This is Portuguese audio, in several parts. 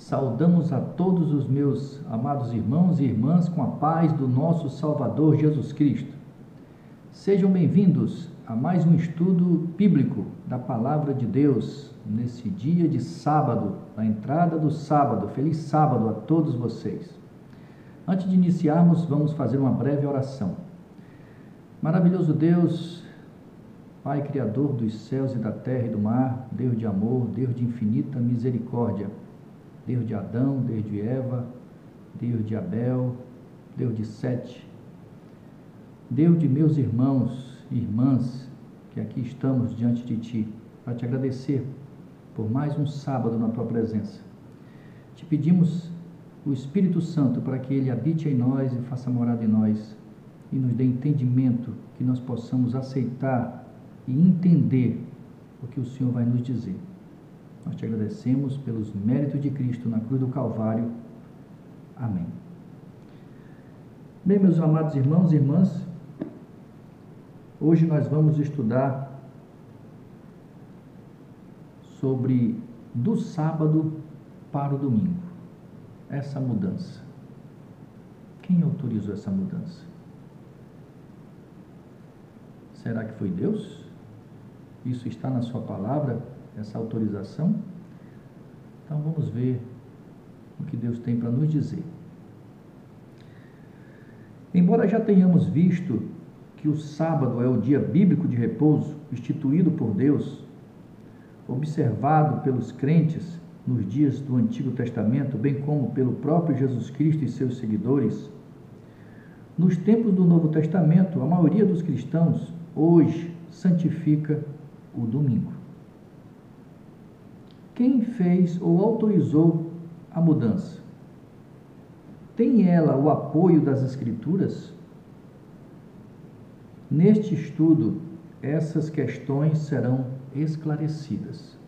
Saudamos a todos os meus amados irmãos e irmãs com a paz do nosso Salvador Jesus Cristo. Sejam bem-vindos a mais um estudo bíblico da Palavra de Deus, nesse dia de sábado, na entrada do sábado. Feliz sábado a todos vocês. Antes de iniciarmos, vamos fazer uma breve oração. Maravilhoso Deus, Pai Criador dos céus e da terra e do mar, Deus de amor, Deus de infinita misericórdia, Deus de Adão, Deus de Eva, Deus de Abel, Deus de Sete, Deus de meus irmãos e irmãs, que aqui estamos diante de Ti, para Te agradecer por mais um sábado na Tua presença. Te pedimos o Espírito Santo para que Ele habite em nós e faça morada em nós, e nos dê entendimento, que nós possamos aceitar e entender o que o Senhor vai nos dizer. Nós te agradecemos pelos méritos de Cristo na cruz do Calvário. Amém. Bem, meus amados irmãos e irmãs, hoje nós vamos estudar sobre do sábado para o domingo, essa mudança. Quem autorizou essa mudança? Será que foi Deus? Isso está na sua palavra, essa autorização? Então vamos ver o que Deus tem para nos dizer. Embora já tenhamos visto que o sábado é o dia bíblico de repouso instituído por Deus, observado pelos crentes nos dias do Antigo Testamento, bem como pelo próprio Jesus Cristo e seus seguidores, nos tempos do Novo Testamento, a maioria dos cristãos hoje santifica o domingo. Quem fez ou autorizou a mudança? Tem ela o apoio das Escrituras? Neste estudo, essas questões serão esclarecidas.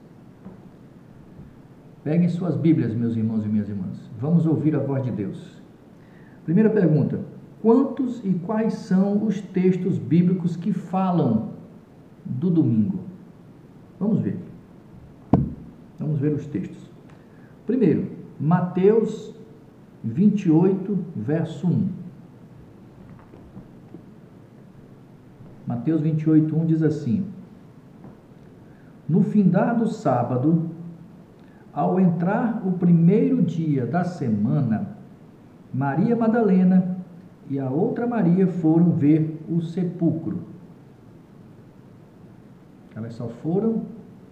Peguem suas Bíblias, meus irmãos e minhas irmãs. Vamos ouvir a voz de Deus. Primeira pergunta: quantos e quais são os textos bíblicos que falam do domingo? Vamos ver. Vamos ver os textos. Primeiro, Mateus 28, verso 1. Mateus 28, 1 diz assim: No findar do sábado, ao entrar o primeiro dia da semana, Maria Madalena e a outra Maria foram ver o sepulcro. Elas só foram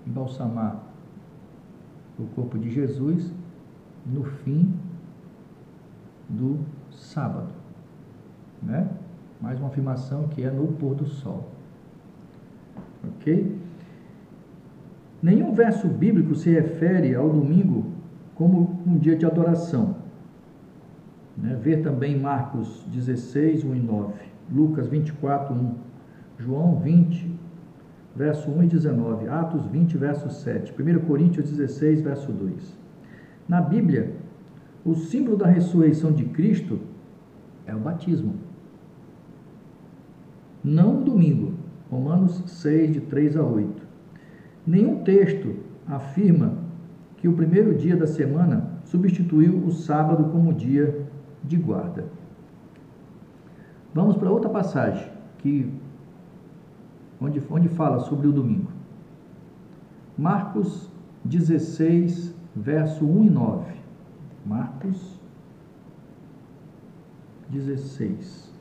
embalsamar o corpo de Jesus no fim do sábado, né? Mais uma afirmação que é no pôr do sol. Ok? Nenhum verso bíblico se refere ao domingo como um dia de adoração. Ver também Marcos 16, 1 e 9, Lucas 24, 1, João 20, verso 1 e 19, Atos 20, verso 7, 1 Coríntios 16, verso 2. Na Bíblia, o símbolo da ressurreição de Cristo é o batismo. Não o domingo, Romanos 6, de 3 a 8. Nenhum texto afirma que o primeiro dia da semana substituiu o sábado como dia de guarda. Vamos para outra passagem onde fala sobre o domingo. Marcos 16, verso 1 e 9. Marcos 16,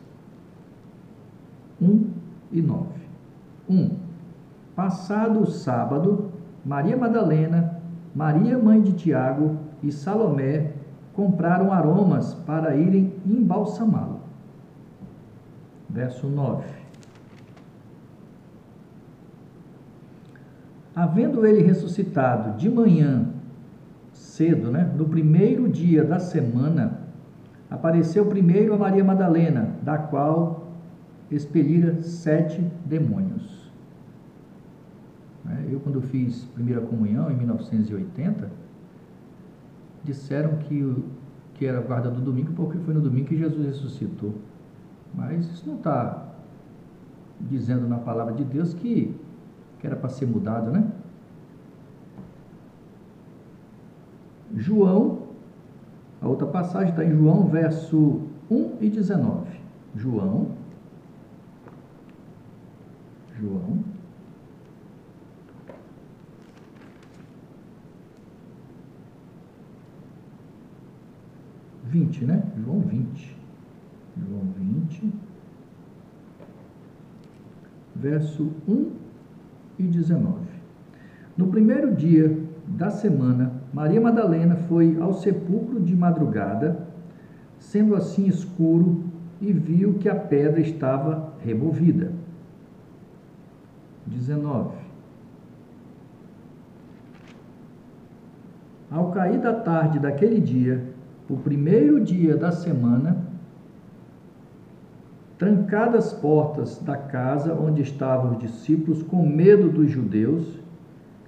1 e 9. 1. Passado o sábado, Maria Madalena, Maria mãe de Tiago e Salomé compraram aromas para irem embalsamá-lo. Verso 9. Havendo ele ressuscitado de manhã cedo, no primeiro dia da semana, apareceu primeiro a Maria Madalena, da qual expelira 7 demônios. Eu, quando fiz primeira comunhão, em 1980, disseram que era a guarda do domingo, porque foi no domingo que Jesus ressuscitou. Mas isso não está dizendo na palavra de Deus que era para ser mudado, João A outra passagem está em João, verso 1 e 19. João 20, né? João 20, verso 1 e 19. No primeiro dia da semana, Maria Madalena foi ao sepulcro de madrugada, sendo assim escuro, e viu que a pedra estava removida. 19. Ao cair da tarde daquele dia, o primeiro dia da semana, trancadas as portas da casa onde estavam os discípulos, com medo dos judeus,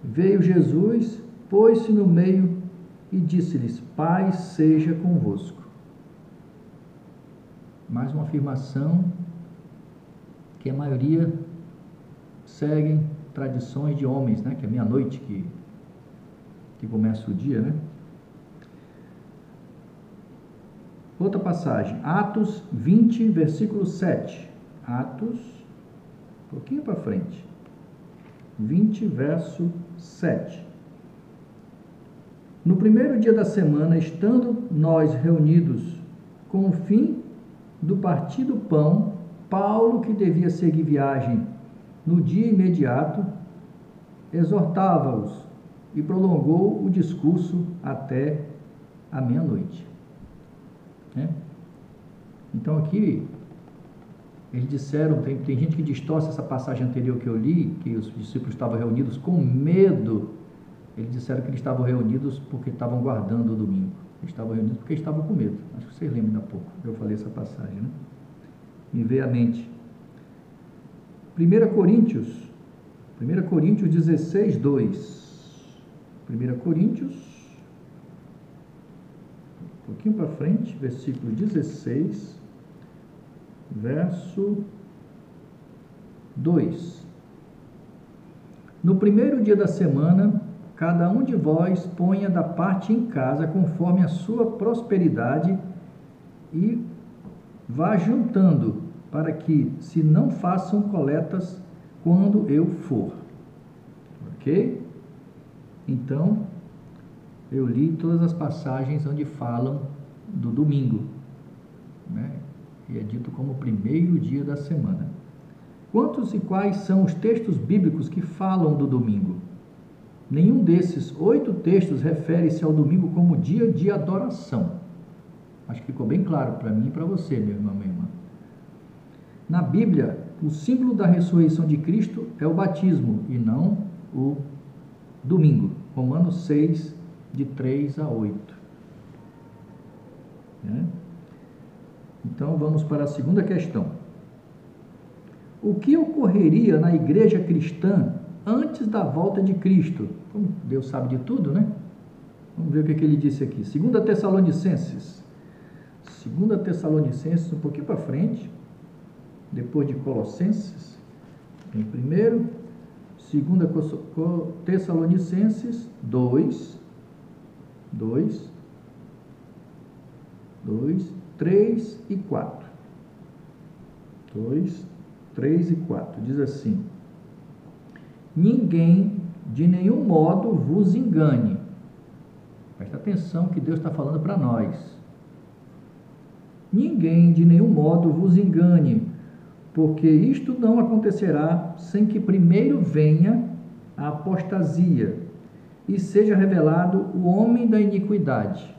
veio Jesus, pôs-se no meio e disse-lhes: paz seja convosco. Mais uma afirmação que a maioria seguem tradições de homens, né? Que é meia-noite que começa o dia, né? Outra passagem, Atos 20, versículo 7. Atos, um pouquinho para frente. 20, verso 7. No primeiro dia da semana, estando nós reunidos com o fim do partir do pão, Paulo, que devia seguir viagem no dia imediato, exortava-os e prolongou o discurso até a meia-noite. Então aqui eles disseram, tem gente que distorce essa passagem anterior que eu li, que os discípulos estavam reunidos com medo. Eles disseram que eles estavam reunidos porque estavam guardando o domingo. Eles estavam reunidos porque estavam com medo. Acho que vocês lembram há pouco, eu falei essa passagem, né? Me veio à mente 1 Coríntios 16, 2. 1 Coríntios, um pouquinho para frente, versículo 16, verso 2. No primeiro dia da semana, cada um de vós ponha da parte em casa, conforme a sua prosperidade, e vá juntando, para que se não façam coletas quando eu for. Ok? Então, eu li todas as passagens onde falam do domingo, né? E é dito como o primeiro dia da semana. Quantos e quais são os textos bíblicos que falam do domingo? Nenhum desses 8 textos refere-se ao domingo como dia de adoração. Acho que ficou bem claro para mim e para você, meu irmão, minha irmã. Na Bíblia, o símbolo da ressurreição de Cristo é o batismo e não o domingo. Romanos 6, de 3 a 8. Então, vamos para a segunda questão. O que ocorreria na igreja cristã antes da volta de Cristo? Como Deus sabe de tudo, né? Vamos ver o que ele disse aqui. 2 Tessalonicenses, um pouquinho para frente, depois de Colossenses, em primeiro, 2 Tessalonicenses 2, 3 e 4. 2, 3 e 4. Diz assim: ninguém de nenhum modo vos engane. Presta atenção que Deus está falando para nós. Ninguém de nenhum modo vos engane, porque isto não acontecerá sem que primeiro venha a apostasia e seja revelado o homem da iniquidade,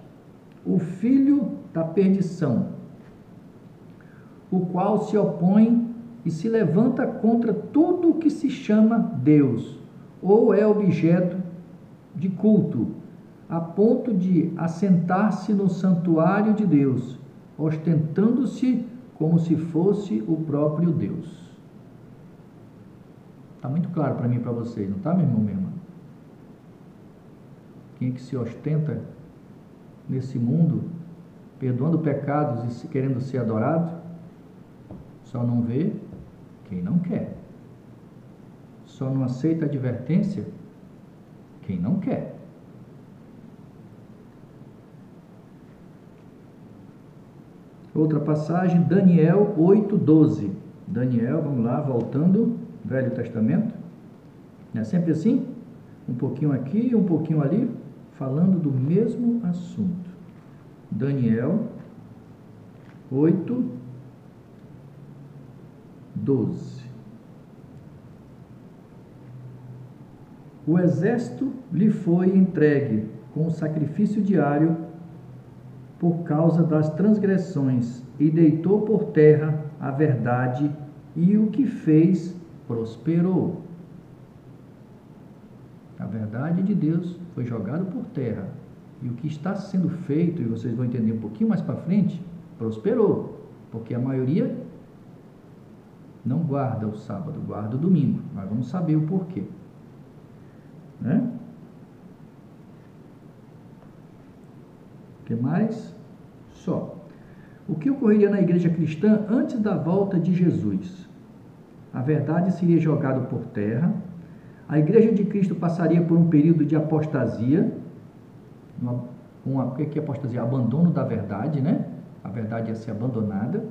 o filho da perdição, o qual se opõe e se levanta contra tudo o que se chama Deus, ou é objeto de culto, a ponto de assentar-se no santuário de Deus, ostentando-se como se fosse o próprio Deus. Está muito claro para mim e para vocês, não está, meu irmão, minha irmã? Quem é que se ostenta nesse mundo, perdoando pecados e querendo ser adorado? Só não vê quem não quer. Só não aceita advertência quem não quer. Outra passagem, Daniel 8:12. Daniel, vamos lá, voltando, Velho Testamento. Não é sempre assim? Um pouquinho aqui, um pouquinho ali, falando do mesmo assunto. Daniel 8:12. O exército lhe foi entregue com o sacrifício diário por causa das transgressões, e deitou por terra a verdade, e o que fez prosperou. A verdade de Deus foi jogada por terra, e o que está sendo feito, e vocês vão entender um pouquinho mais para frente, prosperou, porque a maioria não guarda o sábado, guarda o domingo. Nós vamos saber o porquê, né? O que mais? Só. O que ocorreria na igreja cristã antes da volta de Jesus? A verdade seria jogada por terra, a igreja de Cristo passaria por um período de apostasia. O que é apostasia? Abandono da verdade, né? A verdade ia ser abandonada.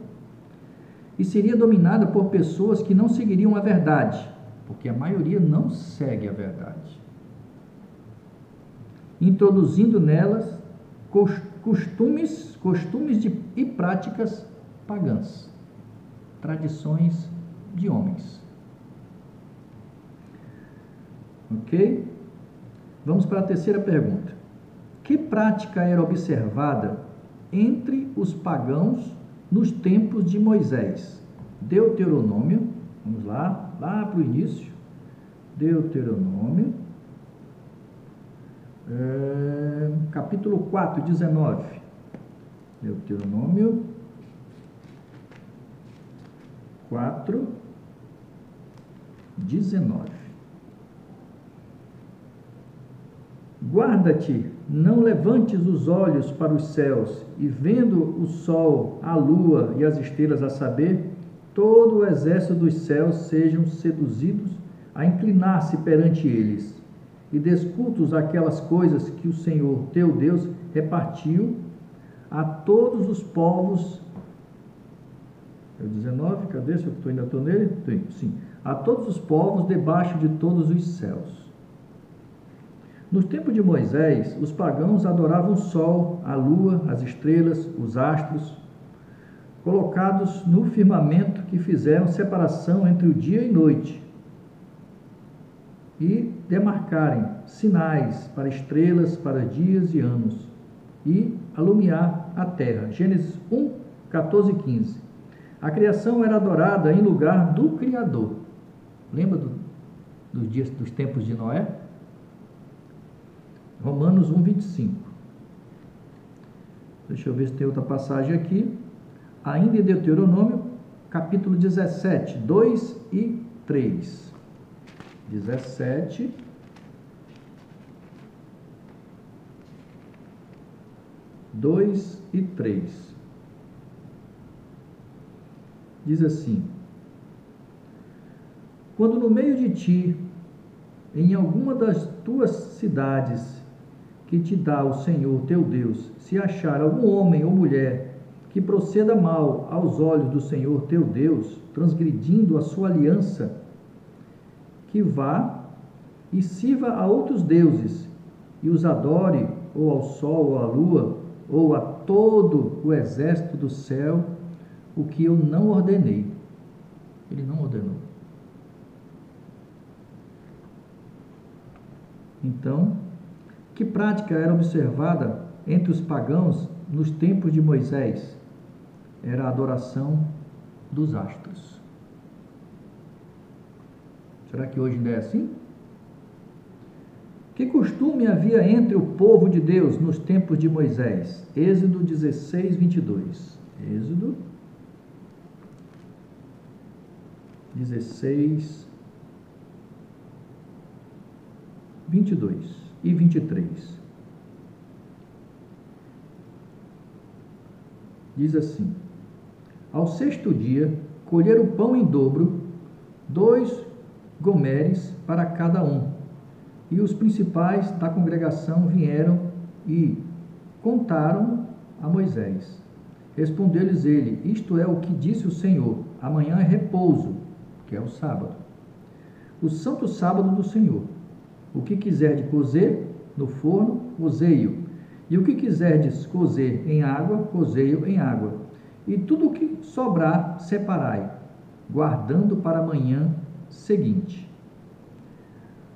E seria dominada por pessoas que não seguiriam a verdade, porque a maioria não segue a verdade, introduzindo nelas costumes e práticas pagãs, tradições de homens. Ok? Vamos para a terceira pergunta. Que prática era observada entre os pagãos nos tempos de Moisés? Deuteronômio, vamos lá para o início. Deuteronômio, capítulo 4, 19. Deuteronômio 4, 19. Guarda-te, não levantes os olhos para os céus, e vendo o sol, a lua e as estrelas, a saber, todo o exército dos céus, sejam seduzidos a inclinar-se perante eles, e descultos aquelas coisas que o Senhor teu Deus repartiu a todos os povos. É o 19, cadê? Se eu ainda estou nele? Sim. A todos os povos debaixo de todos os céus. No tempo de Moisés, os pagãos adoravam o sol, a lua, as estrelas, os astros, colocados no firmamento, que fizeram separação entre o dia e noite, e demarcarem sinais para estrelas, para dias e anos, e alumiar a terra. Gênesis 1, 14 e 15. A criação era adorada em lugar do Criador. Lembra dos tempos de Noé? Romanos 1, 25. Deixa eu ver se tem outra passagem aqui. Ainda em Deuteronômio, capítulo 17, 2 e 3. 17, 2 e 3. Diz assim: quando no meio de ti, em alguma das tuas cidades que te dá o Senhor teu Deus, se achar algum homem ou mulher que proceda mal aos olhos do Senhor teu Deus, transgredindo a sua aliança, que vá e sirva a outros deuses, e os adore, ou ao sol, ou à lua, ou a todo o exército do céu, o que eu não ordenei. Ele não ordenou. Então, que prática era observada entre os pagãos nos tempos de Moisés? Era a adoração dos astros. Será que hoje ainda é assim? Que costume havia entre o povo de Deus nos tempos de Moisés? Êxodo 16, 22. Êxodo 16, 22 e 23. Diz assim: ao sexto dia, colheram o pão em dobro, 2 gomeres para cada um. E os principais da congregação vieram e contaram a Moisés. Respondeu-lhes ele: isto é o que disse o Senhor: amanhã é repouso, que é o sábado, o santo sábado do Senhor. O que quiserdes cozer no forno, cozei-o, e o que quiserdes cozer em água, cozei-o em água, e tudo o que sobrar, separai, guardando para a manhã seguinte.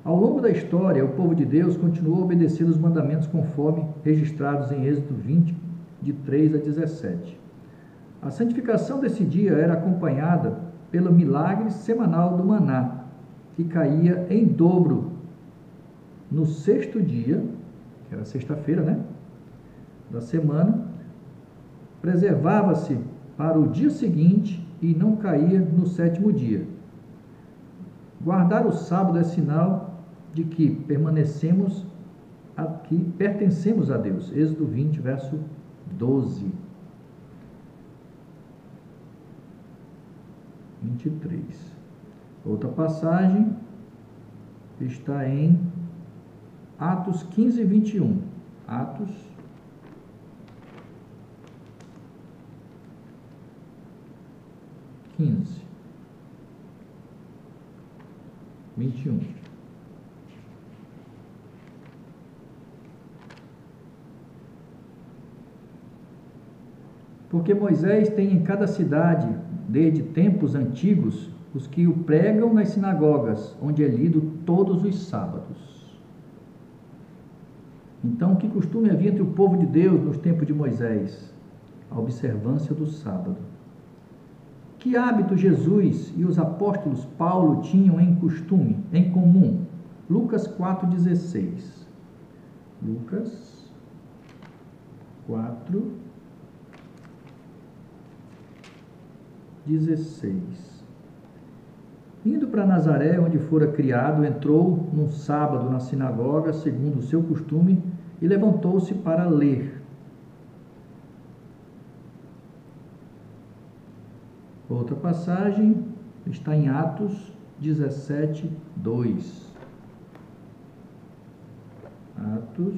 Ao longo da história, o povo de Deus continuou a obedecer os mandamentos conforme registrados em Êxodo 20, de 3 a 17. A santificação desse dia era acompanhada pelo milagre semanal do maná, que caía em dobro no sexto dia, que era sexta-feira, né, da semana, preservava-se para o dia seguinte e não caía no sétimo dia. Guardar o sábado é sinal de que pertencemos a Deus. Êxodo 20, verso 12. 23. Outra passagem está em Atos 15, 21. Atos 15, 21. Porque Moisés tem em cada cidade, desde tempos antigos, os que o pregam nas sinagogas, onde é lido todos os sábados. Então, que costume havia entre o povo de Deus nos tempos de Moisés? A observância do sábado. Que hábito Jesus e os apóstolos Paulo tinham em comum? Lucas 4,16. Lucas 4:16. Indo para Nazaré, onde fora criado, entrou num sábado na sinagoga, segundo o seu costume, e levantou-se para ler. Outra passagem está em Atos 17:2. Atos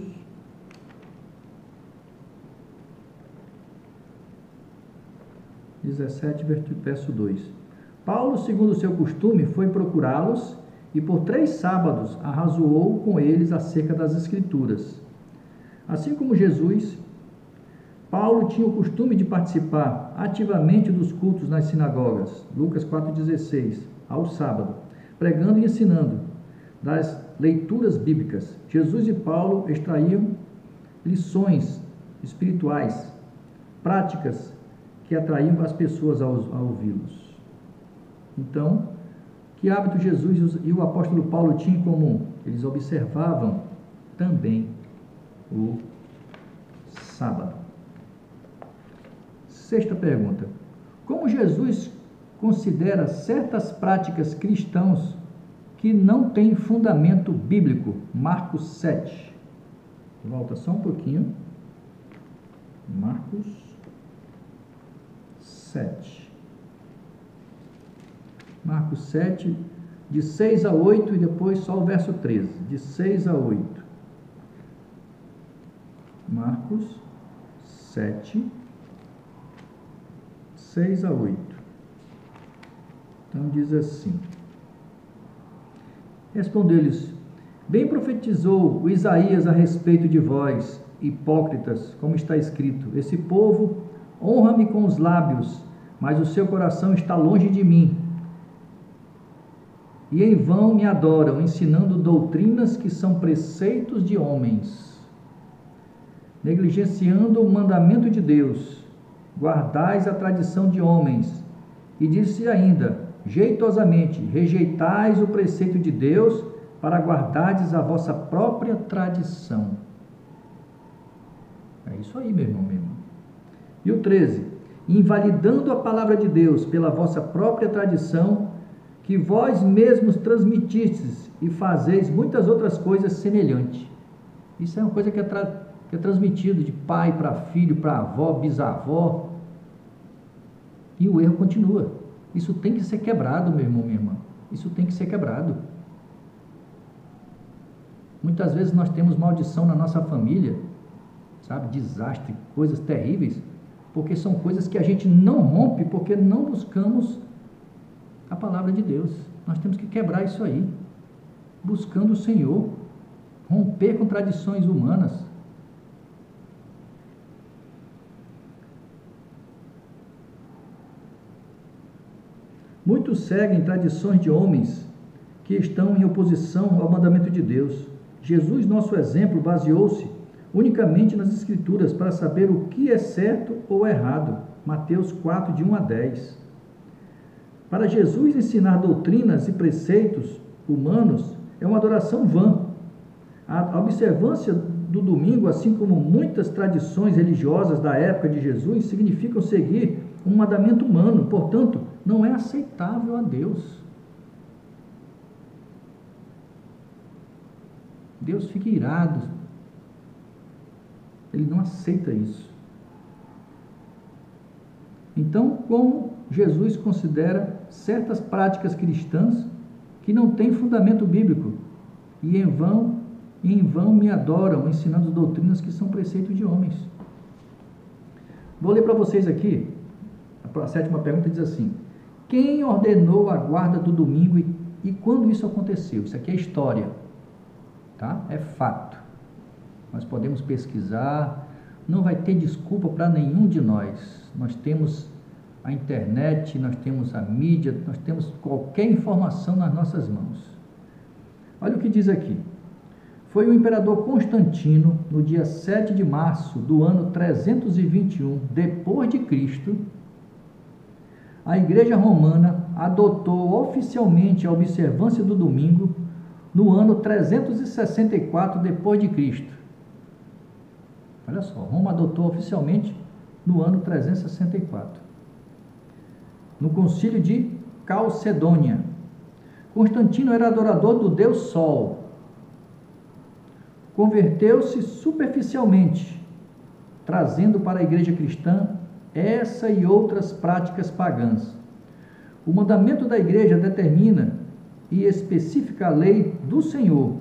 17, verso 2. Paulo, segundo o seu costume, foi procurá-los e por 3 sábados arrazoou com eles acerca das Escrituras. Assim como Jesus, Paulo tinha o costume de participar ativamente dos cultos nas sinagogas, Lucas 4,16, ao sábado, pregando e ensinando das leituras bíblicas. Jesus e Paulo extraíam lições espirituais, práticas que atraíam as pessoas a ouvi-los. Então, que hábito Jesus e o apóstolo Paulo tinham em comum? Eles observavam também o sábado. Sexta pergunta: como Jesus considera certas práticas cristãs que não têm fundamento bíblico? Marcos 7. Volta só um pouquinho. Marcos 7. Marcos 7, de 6 a 8 e depois só o verso 13. De 6 a 8. Marcos 7, 6 a 8. Então diz assim: respondeu-lhes: bem profetizou o Isaías a respeito de vós, hipócritas, como está escrito: esse povo honra-me com os lábios, mas o seu coração está longe de mim. E em vão me adoram, ensinando doutrinas que são preceitos de homens, negligenciando o mandamento de Deus. Guardais a tradição de homens. E disse ainda, jeitosamente: rejeitais o preceito de Deus para guardardes a vossa própria tradição. É isso aí, meu irmão, meu irmão. E o 13: invalidando a palavra de Deus pela vossa própria tradição, que vós mesmos transmitistes, e fazeis muitas outras coisas semelhantes. Isso é uma coisa que é transmitido de pai para filho, para avó, bisavó, e o erro continua. Isso tem que ser quebrado, meu irmão, minha irmã. Isso tem que ser quebrado. Muitas vezes nós temos maldição na nossa família, sabe, desastre, coisas terríveis, porque são coisas que a gente não rompe porque não buscamos a palavra de Deus. Nós temos que quebrar isso aí, buscando o Senhor, romper com tradições humanas. Muitos seguem tradições de homens que estão em oposição ao mandamento de Deus. Jesus, nosso exemplo, baseou-se unicamente nas Escrituras para saber o que é certo ou errado. Mateus 4, de 1 a 10. Para Jesus, ensinar doutrinas e preceitos humanos é uma adoração vã. A observância do domingo, assim como muitas tradições religiosas da época de Jesus, significam seguir um mandamento humano, portanto, não é aceitável a Deus. Deus fica irado. Ele não aceita isso. Então, como Jesus considera certas práticas cristãs que não têm fundamento bíblico e em vão me adoram, ensinando doutrinas que são preceitos de homens. Vou ler para vocês aqui, a 7ª pergunta diz assim: quem ordenou a guarda do domingo e quando isso aconteceu? Isso aqui é história, tá? É fato. Nós podemos pesquisar, não vai ter desculpa para nenhum de nós. Nós temos a internet, nós temos a mídia, nós temos qualquer informação nas nossas mãos. Olha o que diz aqui. Foi o imperador Constantino, no dia 7 de março do ano 321 depois de Cristo, a Igreja Romana adotou oficialmente a observância do domingo no ano 364 depois de Cristo. Olha só, Roma adotou oficialmente no ano 364. No concílio de Calcedônia. Constantino era adorador do deus Sol. Converteu-se superficialmente, trazendo para a igreja cristã essa e outras práticas pagãs. O mandamento da igreja determina e especifica a lei do Senhor.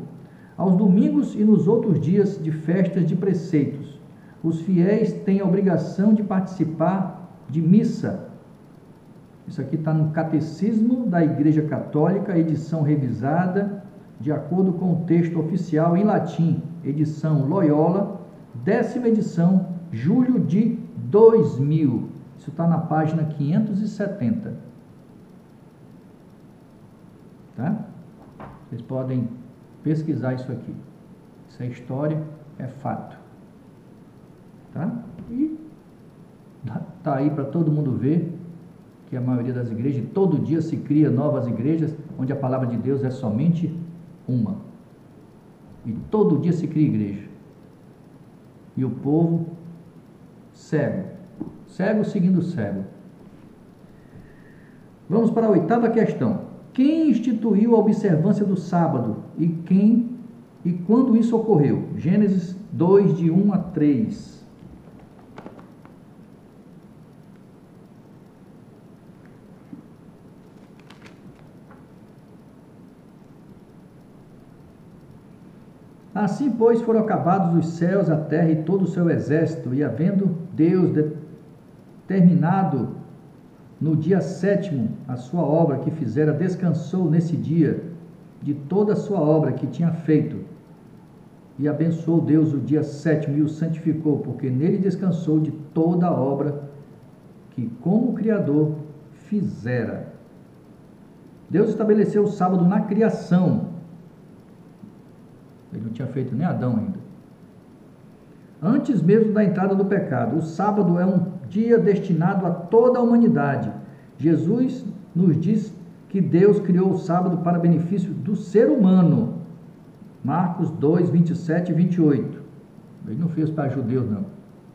Aos domingos e nos outros dias de festas de preceitos, os fiéis têm a obrigação de participar de missa. Isso aqui está no Catecismo da Igreja Católica, edição revisada, de acordo com o texto oficial em latim, edição Loyola, 10ª edição, julho de 2000. Isso está na página 570. Tá? Vocês podem pesquisar isso aqui. Isso é história, é fato. Tá? E está aí para todo mundo ver que a maioria das igrejas, todo dia se cria novas igrejas, onde a palavra de Deus é somente uma. E todo dia se cria igreja. E o povo cego. Cego seguindo cego. Vamos para a 8ª questão. Quem instituiu a observância do sábado e quando isso ocorreu? Gênesis 2, de 1 a 3. Assim, pois, foram acabados os céus, a terra e todo o seu exército, e havendo Deus determinado no dia 7º a sua obra que fizera, descansou nesse dia de toda a sua obra que tinha feito. E abençoou Deus o dia 7º e o santificou, porque nele descansou de toda a obra que, como Criador, fizera. Deus estabeleceu o sábado na criação. Ele não tinha feito nem Adão ainda. Antes mesmo da entrada do pecado, o sábado é um dia destinado a toda a humanidade. Jesus nos diz que Deus criou o sábado para benefício do ser humano. Marcos 2, 27 e 28. Ele não fez para judeus, não.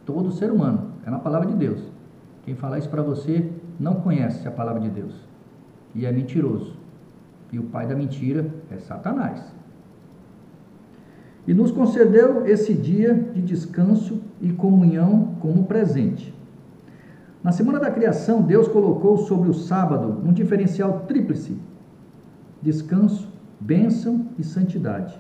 Todo ser humano. É na palavra de Deus. Quem falar isso para você não conhece a palavra de Deus. E é mentiroso. E o pai da mentira é Satanás. E nos concedeu esse dia de descanso e comunhão como presente. Na semana da criação, Deus colocou sobre o sábado um diferencial tríplice: descanso, bênção e santidade.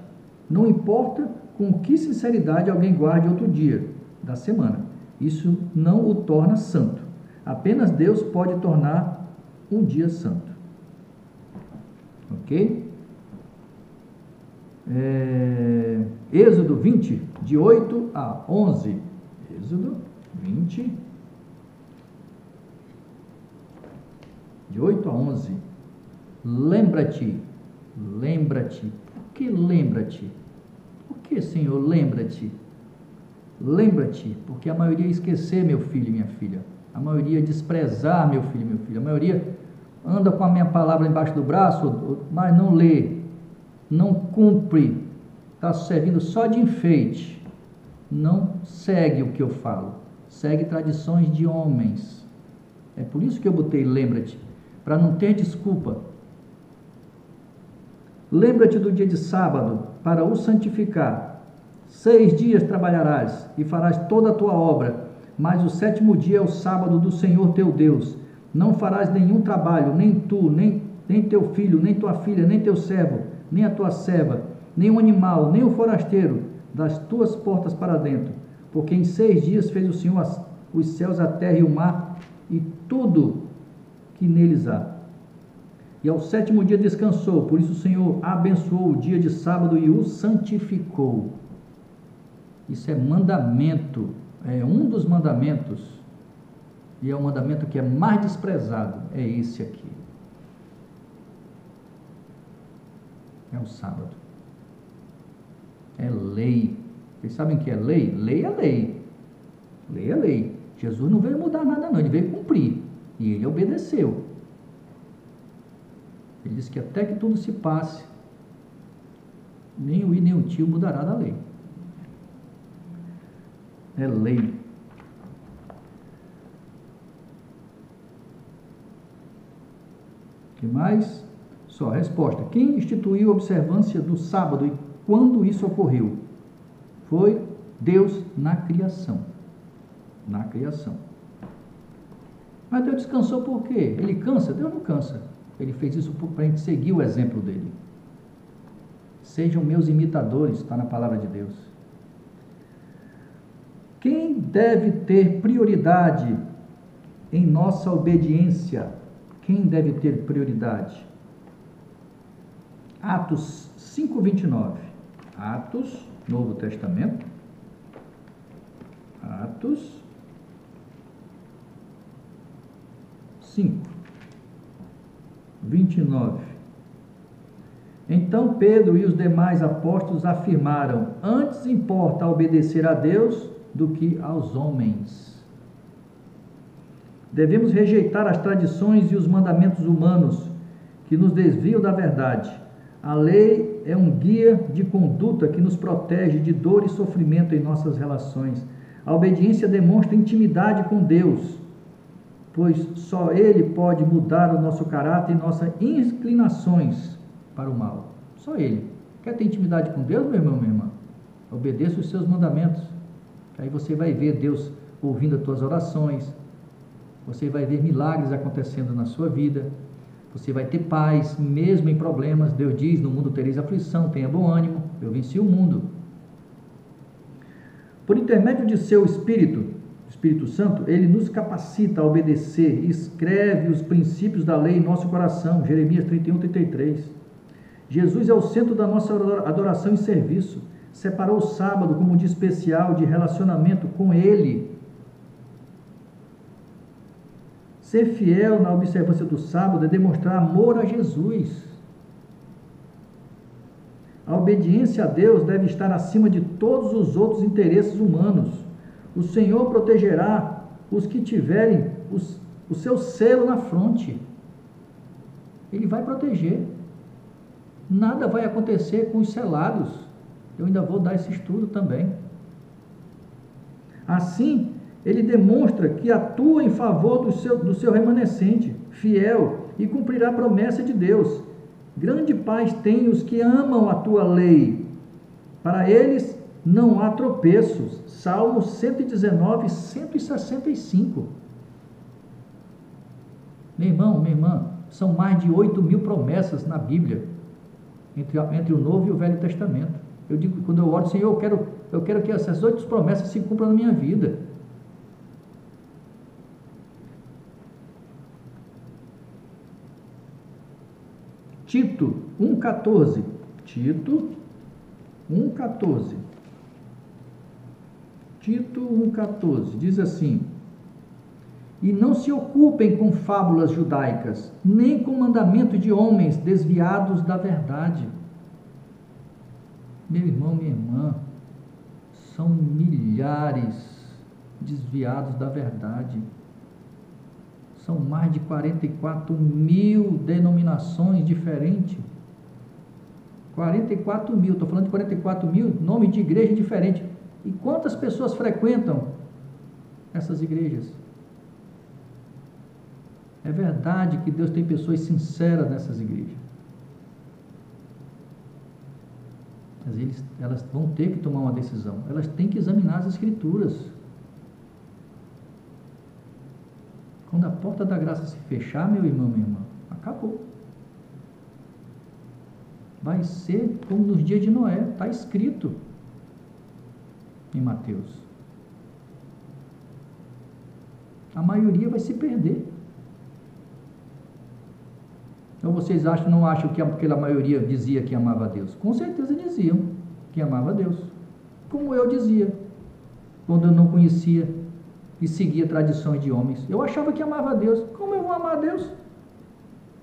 Não importa com que sinceridade alguém guarde outro dia da semana, Isso não o torna santo. Apenas Deus pode tornar um dia santo. Ok? Êxodo 20, de 8 a 11. Êxodo 20, de 8 a 11. Lembra-te. Por que lembra-te? Por que, Senhor, lembra-te? Lembra-te, porque a maioria esquecer, meu filho e minha filha. A maioria desprezar, meu filho e minha filha. A maioria anda com a minha palavra embaixo do braço, mas não lê, não cumpre, está servindo só de enfeite. Não segue o que eu falo, segue tradições de homens. É por isso que eu botei lembra-te, para não ter desculpa. Lembra-te do dia de sábado, para o santificar. 6 dias trabalharás e farás toda a tua obra, mas o 7º dia é o sábado do Senhor teu Deus. Não farás nenhum trabalho, nem tu, nem teu filho, nem tua filha, nem teu servo, nem a tua serva, nem o animal, nem o forasteiro, das tuas portas para dentro. Porque em 6 dias fez o Senhor os céus, a terra e o mar, e tudo que neles há. E ao 7º dia descansou, por isso o Senhor abençoou o dia de sábado e o santificou. Isso é mandamento, é um dos mandamentos, e é o mandamento que é mais desprezado, é esse aqui. É o sábado. É lei. Vocês sabem o que é lei? Lei é lei. Lei é lei. Jesus não veio mudar nada não, ele veio cumprir, e ele obedeceu. Ele disse que até que tudo se passe, nem o i nem o tio mudará da lei. É lei. O que mais? Só, resposta. Quem instituiu a observância do sábado e quando isso ocorreu? Foi Deus na criação. Na criação. Mas Deus descansou por quê? Ele cansa? Deus não cansa. Ele fez isso para a gente seguir o exemplo dele. Sejam meus imitadores, está na palavra de Deus. Quem deve ter prioridade em nossa obediência? Quem deve ter prioridade? Atos 5:29. Atos, Novo Testamento. Atos 5:29. Então Pedro e os demais apóstolos afirmaram: antes importa obedecer a Deus do que aos homens. Devemos rejeitar as tradições e os mandamentos humanos que nos desviam da verdade. A lei é um guia de conduta que nos protege de dor e sofrimento em nossas relações. A obediência demonstra intimidade com Deus, pois só Ele pode mudar o nosso caráter e nossas inclinações para o mal. Só Ele. Quer ter intimidade com Deus, meu irmão, minha irmã? Obedeça os seus mandamentos. Aí você vai ver Deus ouvindo as tuas orações. Você vai ver milagres acontecendo na sua vida. Você vai ter paz, mesmo em problemas. Deus diz, no mundo tereis aflição, tenha bom ânimo, eu venci o mundo. Por intermédio de seu Espírito Santo, Ele nos capacita a obedecer e escreve os princípios da lei em nosso coração. Jeremias 31:33. Jesus é o centro da nossa adoração e serviço. Separou o sábado como um dia especial de relacionamento com Ele. Ser fiel na observância do sábado é demonstrar amor a Jesus. A obediência a Deus deve estar acima de todos os outros interesses humanos. O Senhor protegerá os que tiverem o seu selo na fronte. Ele vai proteger. Nada vai acontecer com os selados. Eu ainda vou dar esse estudo também. Assim, Ele demonstra que atua em favor do seu remanescente, fiel, e cumprirá a promessa de Deus. Grande paz têm os que amam a tua lei. Para eles não há tropeços. Salmo 119, 165. Meu irmão, minha irmã, são mais de 8.000 promessas na Bíblia, entre o Novo e o Velho Testamento. Eu digo, quando eu oro, Senhor, eu quero que essas 8 promessas se cumpram na minha vida. Tito 1,14. Tito 1,14. Tito 1,14 diz assim: e não se ocupem com fábulas judaicas, nem com mandamento de homens desviados da verdade. Meu irmão, minha irmã, são milhares desviados da verdade. São mais de 44 mil denominações diferentes. 44 mil, estou falando de 44 mil nome de igreja diferente. E quantas pessoas frequentam essas igrejas? É verdade que Deus tem pessoas sinceras nessas igrejas. Mas elas vão ter que tomar uma decisão. Elas têm que examinar as Escrituras. Quando a porta da graça se fechar, meu irmão, minha irmã, acabou. Vai ser como nos dias de Noé, está escrito em Mateus. A maioria vai se perder. Então vocês não acham que aquela maioria dizia que amava a Deus? Com certeza diziam que amava a Deus. Como eu dizia, quando eu não conhecia e seguia tradições de homens. Eu achava que amava a Deus. Como eu vou amar a Deus?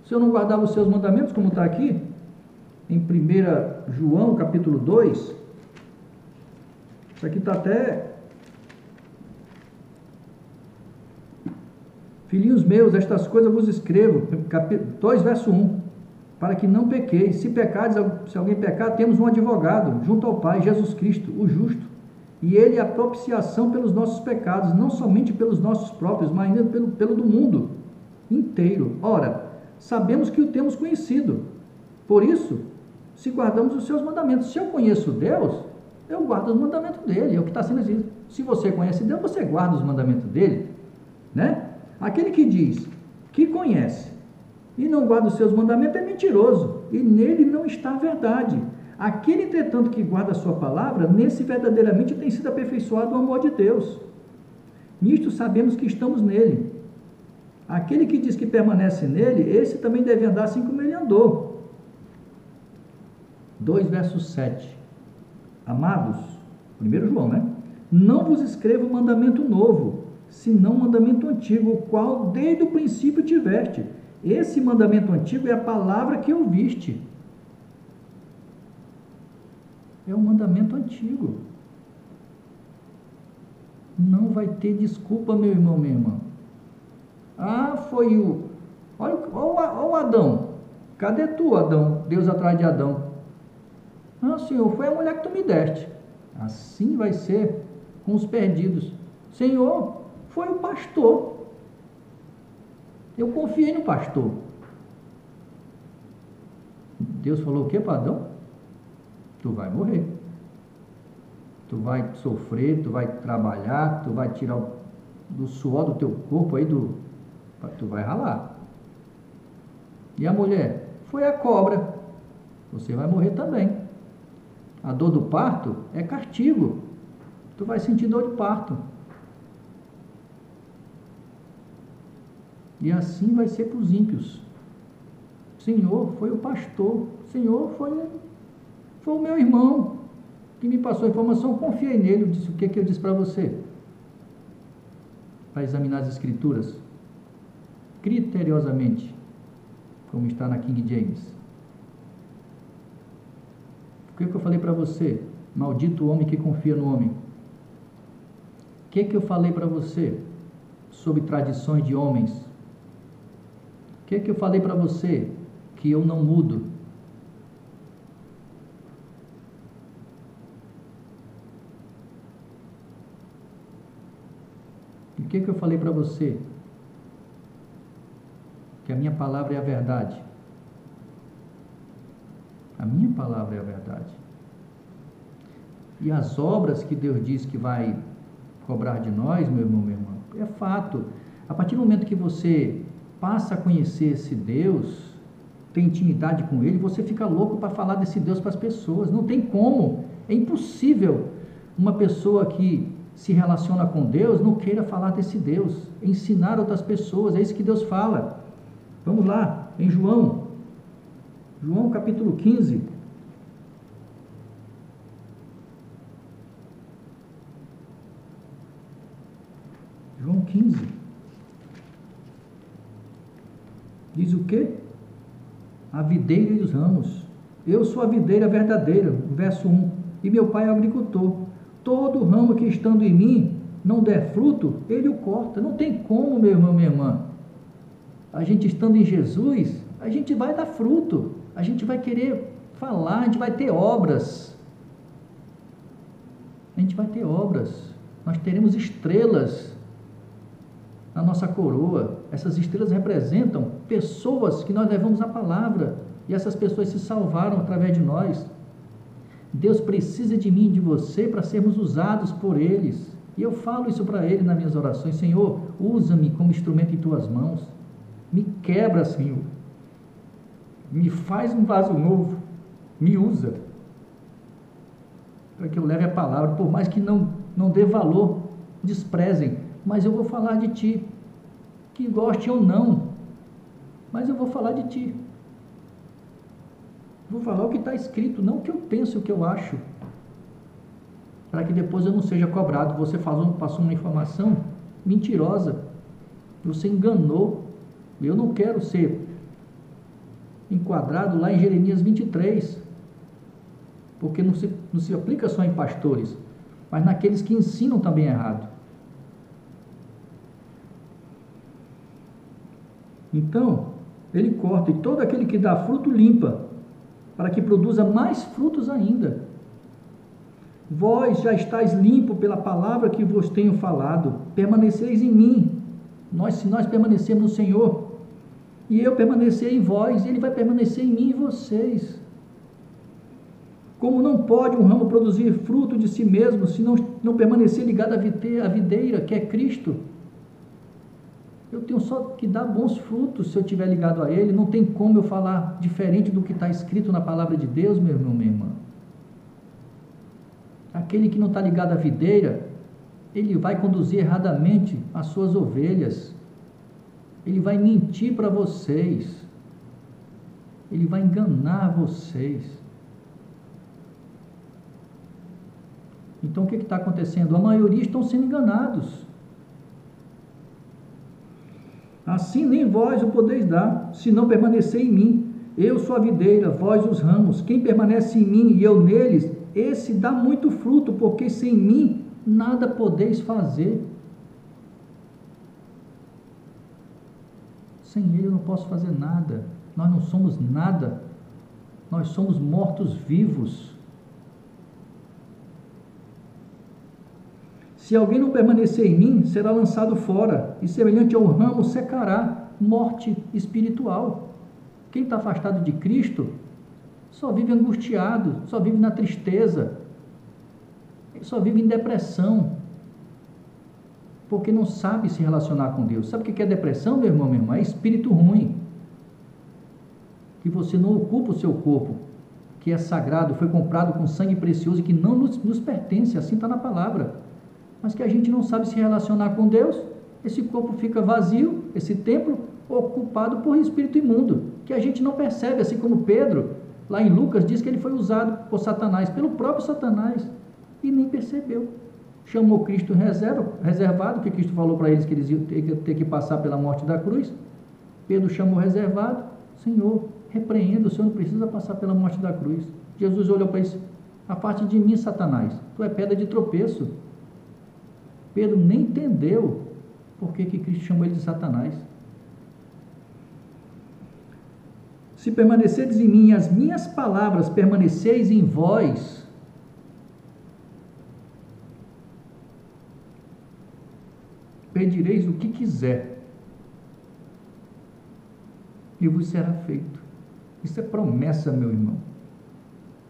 Se eu não guardava os seus mandamentos, como está aqui, em 1 João, capítulo 2, isso aqui está até... Filhinhos meus, estas coisas vos escrevo, capítulo 2, verso 1, para que não pequeis. Se alguém pecar, temos um advogado junto ao Pai, Jesus Cristo, o justo. E ele é a propiciação pelos nossos pecados, não somente pelos nossos próprios, mas ainda pelo do mundo inteiro. Ora, sabemos que o temos conhecido. Por isso, se guardamos os seus mandamentos. Se eu conheço Deus, eu guardo os mandamentos dele. É o que está sendo dito. Se você conhece Deus, você guarda os mandamentos dele, né? Aquele que diz que conhece e não guarda os seus mandamentos é mentiroso, e nele não está a verdade. Aquele, entretanto, que guarda a sua palavra, nesse verdadeiramente tem sido aperfeiçoado o amor de Deus. Nisto sabemos que estamos nele. Aquele que diz que permanece nele, esse também deve andar assim como ele andou. 2 verso 7. Amados, 1 João, né? Não vos escrevo mandamento novo, senão mandamento antigo, o qual desde o princípio tiveste. Esse mandamento antigo é a palavra que ouviste. É um mandamento antigo. Não vai ter desculpa, meu irmão, minha irmã. Ah, foi o... Olha o Adão. Cadê tu, Adão? Deus atrás de Adão. Ah, Senhor, foi a mulher que tu me deste. Assim vai ser com os perdidos. Senhor, foi o pastor. Eu confiei no pastor. Deus falou o que para Adão? Tu vai morrer. Tu vai sofrer, tu vai trabalhar, tu vai tirar do suor do teu corpo aí, tu vai ralar. E a mulher? Foi a cobra. Você vai morrer também. A dor do parto é castigo. Tu vai sentir dor de parto. E assim vai ser para os ímpios. Senhor, foi o pastor. Senhor, foi o meu irmão que me passou a informação. Eu confiei nele. Eu disse, o que eu disse para você? Para examinar as escrituras criteriosamente, como está na King James. O que eu falei para você? Maldito o homem que confia no homem. O que eu falei para você sobre tradições de homens? O que eu falei para você que eu não mudo? O que eu falei para você? Que a minha palavra é a verdade. A minha palavra é a verdade. E as obras que Deus diz que vai cobrar de nós, meu irmão, minha irmã, é fato. A partir do momento que você passa a conhecer esse Deus, tem intimidade com Ele, você fica louco para falar desse Deus para as pessoas. Não tem como. É impossível uma pessoa que se relaciona com Deus não queira falar desse Deus, ensinar outras pessoas. É isso que Deus fala. Vamos lá, em João João capítulo 15. João 15. Diz o quê? A videira e os ramos. Eu sou a videira verdadeira, verso 1, e meu pai é o agricultor. Todo ramo que estando em mim não der fruto, ele o corta. Não tem como, meu irmão, minha irmã. A gente estando em Jesus, a gente vai dar fruto. A gente vai querer falar, a gente vai ter obras. A gente vai ter obras. Nós teremos estrelas na nossa coroa. Essas estrelas representam pessoas que nós levamos a palavra, e essas pessoas se salvaram através de nós. Deus precisa de mim e de você para sermos usados por eles, e eu falo isso para Ele nas minhas orações: Senhor, usa-me como instrumento em Tuas mãos, me quebra, Senhor, me faz um vaso novo, me usa, para que eu leve a palavra, por mais que não dê valor, desprezem, mas eu vou falar de Ti, que goste ou não, mas eu vou falar de Ti, vou falar o que está escrito, não o que eu penso, o que eu acho, para que depois eu não seja cobrado. Você passou uma informação mentirosa, você enganou, eu não quero ser enquadrado lá em Jeremias 23, porque não se aplica só em pastores, mas naqueles que ensinam também errado. Então, ele corta, e todo aquele que dá fruto limpa, para que produza mais frutos ainda. Vós já estáis limpo pela palavra que vos tenho falado, permaneceis em mim. Se nós permanecermos no Senhor, e eu permanecer em vós, Ele vai permanecer em mim e vocês. Como não pode um ramo produzir fruto de si mesmo, se não permanecer ligado à videira, que é Cristo? Eu tenho só que dar bons frutos se eu estiver ligado a Ele. Não tem como eu falar diferente do que está escrito na palavra de Deus, meu irmão, minha irmã. Aquele que não está ligado à videira, ele vai conduzir erradamente as suas ovelhas. Ele vai mentir para vocês. Ele vai enganar vocês. Então o que está acontecendo? A maioria estão sendo enganados. Assim nem vós o podeis dar, se não permanecer em mim. Eu sou a videira, vós os ramos. Quem permanece em mim e eu neles, esse dá muito fruto, porque sem mim nada podeis fazer. Sem Ele eu não posso fazer nada. Nós não somos nada. Nós somos mortos-vivos. Se alguém não permanecer em mim, será lançado fora, e semelhante ao ramo secará, morte espiritual. Quem está afastado de Cristo, só vive angustiado, só vive na tristeza, só vive em depressão, porque não sabe se relacionar com Deus. Sabe o que é depressão, meu irmão, minha irmã? É espírito ruim, que você não ocupa o seu corpo, que é sagrado, foi comprado com sangue precioso e que não nos pertence, assim está na palavra. Mas que a gente não sabe se relacionar com Deus, esse corpo fica vazio, esse templo ocupado por espírito imundo, que a gente não percebe, assim como Pedro, lá em Lucas, diz que ele foi usado por Satanás, pelo próprio Satanás, e nem percebeu. Chamou Cristo reservado, que Cristo falou para eles que eles iam ter que passar pela morte da cruz. Pedro chamou reservado: Senhor, repreenda, o Senhor não precisa passar pela morte da cruz. Jesus olhou para isso: aparte de mim, Satanás, tu é pedra de tropeço. Pedro nem entendeu por que Cristo chamou ele de Satanás. Se permanecerdes em mim e as minhas palavras permaneceis em vós, pedireis o que quiser e vos será feito. Isso é promessa, meu irmão.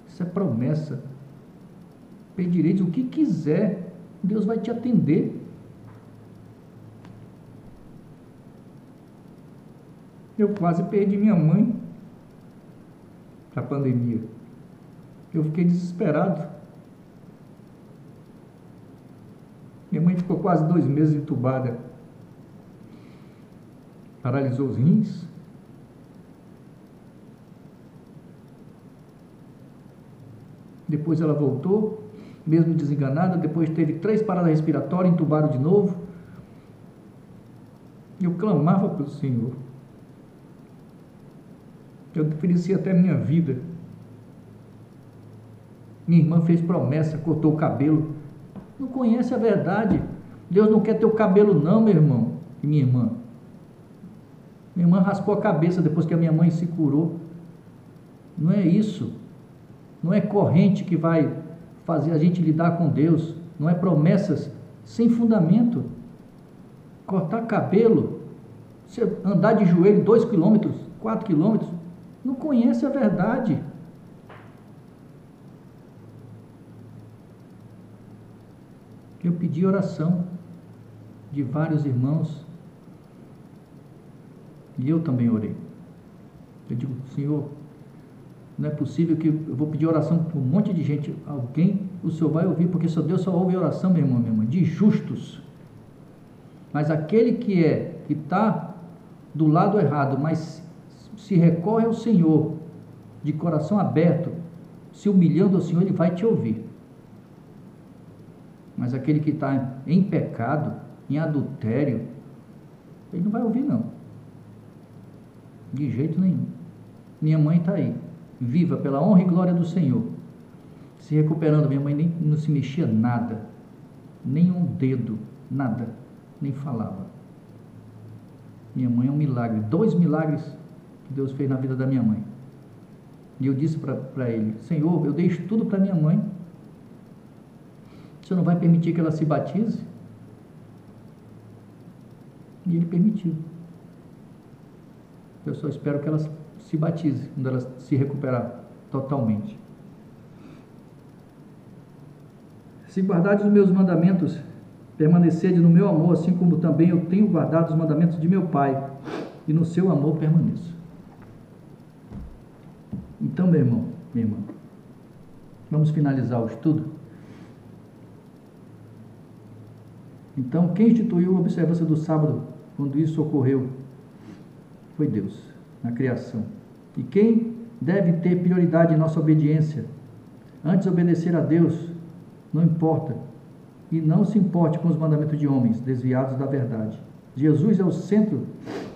Isso é promessa. Pedireis o que quiser, Deus vai te atender. Eu quase perdi minha mãe para a pandemia. Eu fiquei desesperado. Minha mãe ficou quase 2 meses entubada. Paralisou os rins. Depois ela voltou, mesmo desenganada, depois teve 3 paradas respiratórias, entubaram de novo. Eu clamava para o Senhor. Eu oferecia até minha vida. Minha irmã fez promessa, cortou o cabelo. Não conhece a verdade. Deus não quer teu cabelo não, meu irmão e minha irmã. Minha irmã raspou a cabeça depois que a minha mãe se curou. Não é isso. Não é corrente que vai fazer a gente lidar com Deus. Não é promessas sem fundamento. Cortar cabelo, você andar de joelho 2 quilômetros, 4 quilômetros, não conhece a verdade. Eu pedi oração de vários irmãos e eu também orei. Eu digo, Senhor, não é possível que eu vou pedir oração para um monte de gente. Alguém o Senhor vai ouvir, porque só Deus só ouve oração, meu irmão, minha irmã, de justos. Mas aquele que está do lado errado, mas se recorre ao Senhor, de coração aberto, se humilhando ao Senhor, Ele vai te ouvir. Mas aquele que está em pecado, em adultério, Ele não vai ouvir não. De jeito nenhum. Minha mãe está aí, viva pela honra e glória do Senhor, se recuperando. Minha mãe nem não se mexia nada, nem um dedo, nada, nem falava. Minha mãe é um milagre, 2 milagres que Deus fez na vida da minha mãe. E eu disse para ele, Senhor, eu dei isso tudo para minha mãe, o Senhor não vai permitir que ela se batize? E Ele permitiu. Eu só espero que ela se batize, quando ela se recuperar totalmente. Se guardares os meus mandamentos, permanecede no meu amor, assim como também eu tenho guardado os mandamentos de meu Pai, e no seu amor permaneço. Então, meu irmão, minha irmã, vamos finalizar o estudo? Então, quem instituiu a observância do sábado, quando isso ocorreu, foi Deus, na criação. E quem deve ter prioridade em nossa obediência? Antes obedecer a Deus, não importa, e não se importe com os mandamentos de homens, desviados da verdade. Jesus é o centro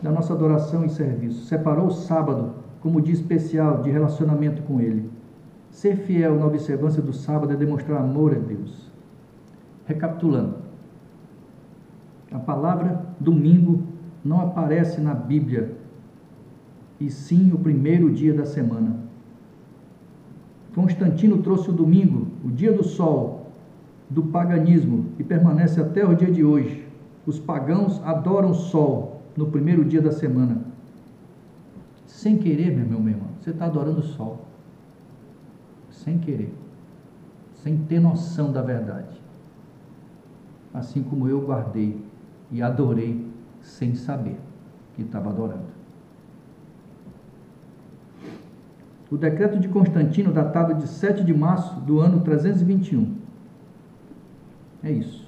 da nossa adoração e serviço. Separou o sábado como dia especial de relacionamento com Ele. Ser fiel na observância do sábado é demonstrar amor a Deus. Recapitulando, a palavra domingo não aparece na Bíblia, e sim o primeiro dia da semana. Constantino trouxe o domingo, o dia do sol, do paganismo, e permanece até o dia de hoje. Os pagãos adoram o sol no primeiro dia da semana. Sem querer, meu irmão, você está adorando o sol. Sem querer. Sem ter noção da verdade. Assim como eu guardei e adorei sem saber que estava adorando. O decreto de Constantino, datado de 7 de março do ano 321. É isso.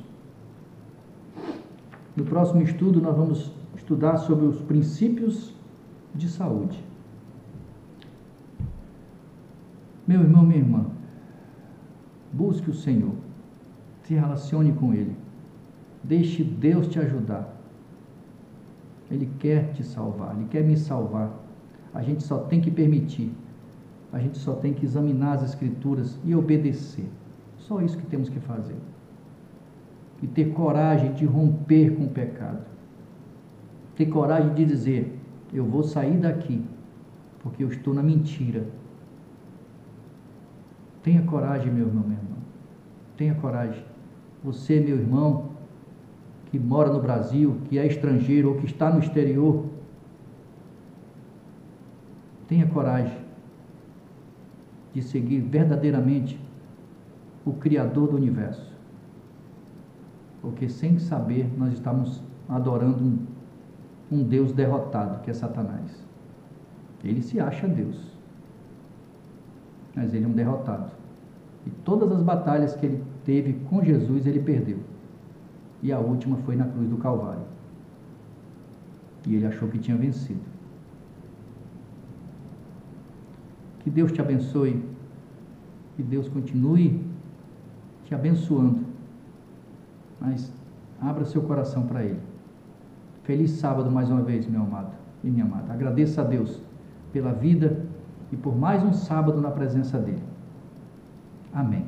No próximo estudo, nós vamos estudar sobre os princípios de saúde. Meu irmão, minha irmã, busque o Senhor, se relacione com Ele, deixe Deus te ajudar. Ele quer te salvar, Ele quer me salvar. A gente só tem que permitir, a gente só tem que examinar as Escrituras e obedecer. Só isso que temos que fazer. E ter coragem de romper com o pecado. Ter coragem de dizer, eu vou sair daqui, porque eu estou na mentira. Tenha coragem, meu irmão, minha irmã. Tenha coragem. Você, meu irmão, que mora no Brasil, que é estrangeiro ou que está no exterior, tenha coragem de seguir verdadeiramente o Criador do Universo. Porque sem saber, nós estamos adorando um Deus derrotado, que é Satanás. Ele se acha Deus, mas ele é um derrotado. E todas as batalhas que ele teve com Jesus, ele perdeu. E a última foi na cruz do Calvário. E ele achou que tinha vencido. Que Deus te abençoe que Deus continue te abençoando, mas abra seu coração para Ele. Feliz sábado mais uma vez, meu amado e minha amada. Agradeça a Deus pela vida e por mais um sábado na presença dEle. Amém.